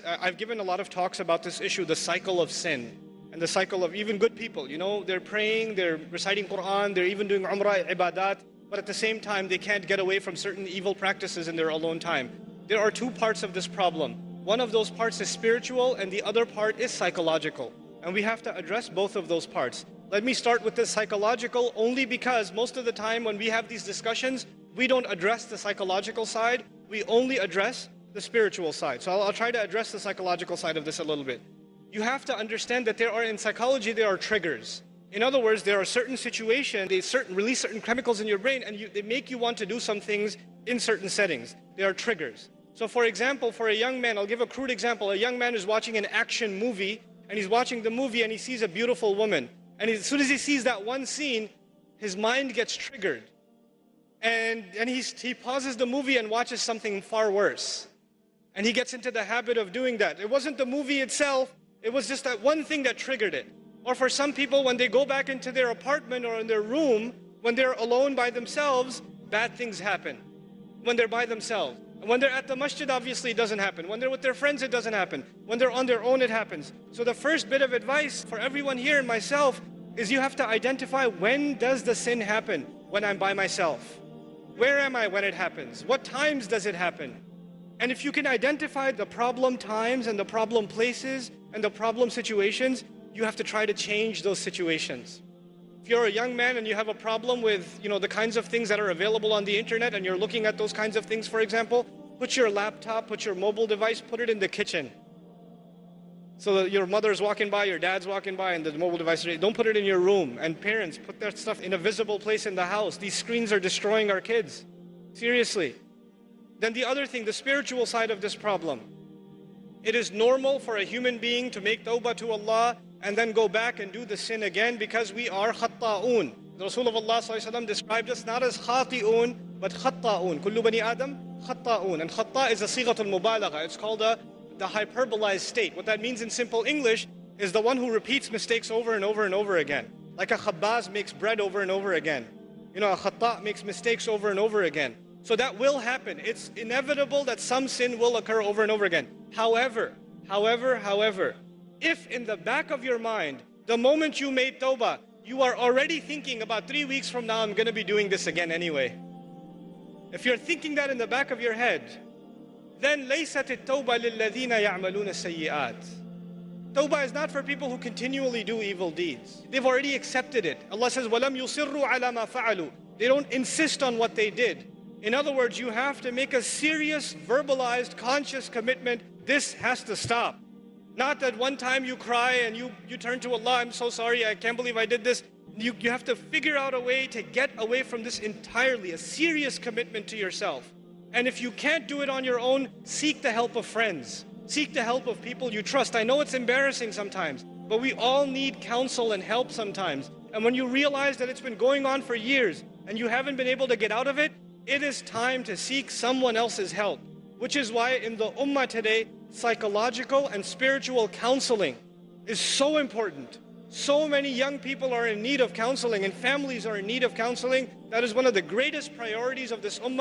I've given a lot of talks about this issue, the cycle of sin. And the cycle of even good people, they're praying, they're reciting Quran, they're even doing Umrah, Ibadat, but at the same time they can't get away from certain evil practices in their alone time. There are two parts of this problem. One of those parts is spiritual and the other part is psychological. And we have to address both of those parts. Let me start with the psychological only because most of the time when we have these discussions, we don't address the psychological side, we only address the spiritual side. So I'll try to address the psychological side of this a little bit. You have to understand that in psychology, there are triggers. In other words, there are certain situations, they release certain chemicals in your brain and they make you want to do some things in certain settings. There are triggers. So for example, for a young man, I'll give a crude example. A young man is watching an action movie and he's watching the movie and he sees a beautiful woman. And as soon as he sees that one scene, his mind gets triggered. And he pauses the movie and watches something far worse. And he gets into the habit of doing that. It wasn't the movie itself, it was just that one thing that triggered it. Or for some people, when they go back into their apartment or in their room, when they're alone by themselves, bad things happen. When they're by themselves. When they're at the masjid, obviously it doesn't happen. When they're with their friends, it doesn't happen. When they're on their own, it happens. So the first bit of advice for everyone here and myself is you have to identify, when does the sin happen? When I'm by myself. Where am I when it happens? What times does it happen? And if you can identify the problem times and the problem places and the problem situations, you have to try to change those situations. If you're a young man and you have a problem with the kinds of things that are available on the internet and you're looking at those kinds of things, for example, put your laptop, put your mobile device, put it in the kitchen. So that your mother's walking by, your dad's walking by, and the mobile device, don't put it in your room. And parents, put that stuff in a visible place in the house. These screens are destroying our kids. Seriously. Then the other thing, the spiritual side of this problem. It is normal for a human being to make tawbah to Allah and then go back and do the sin again because we are khatta'un. The Rasul of Allah ﷺ described us not as khati'un, but khatta'un. Kullu bani Adam, khatta'un. And khatta' is a sighatul mubalagha. It's called the hyperbolized state. What that means in simple English is the one who repeats mistakes over and over and over again. Like a khabbaz makes bread over and over again. A khatta' makes mistakes over and over again. So that will happen. It's inevitable that some sin will occur over and over again. However, if in the back of your mind, the moment you made tawbah, you are already thinking about 3 weeks from now, I'm going to be doing this again anyway. If you're thinking that in the back of your head, then لَيْسَتِ التَّوْبَةِ لِلَّذِينَ يَعْمَلُونَ السَّيِّئَاتِ. Tawbah is not for people who continually do evil deeds. They've already accepted it. Allah says, وَلَمْ يُصِرُّوا عَلَى مَا فَعَلُوا. They don't insist on what they did. In other words, you have to make a serious, verbalized, conscious commitment. This has to stop. Not that one time you cry and you turn to Allah, I'm so sorry, I can't believe I did this. You have to figure out a way to get away from this entirely, a serious commitment to yourself. And if you can't do it on your own, seek the help of friends. Seek the help of people you trust. I know it's embarrassing sometimes, but we all need counsel and help sometimes. And when you realize that it's been going on for years and you haven't been able to get out of it, it is time to seek someone else's help. Which is why in the ummah today, psychological and spiritual counseling is so important. So many young people are in need of counseling and families are in need of counseling. That is one of the greatest priorities of this ummah.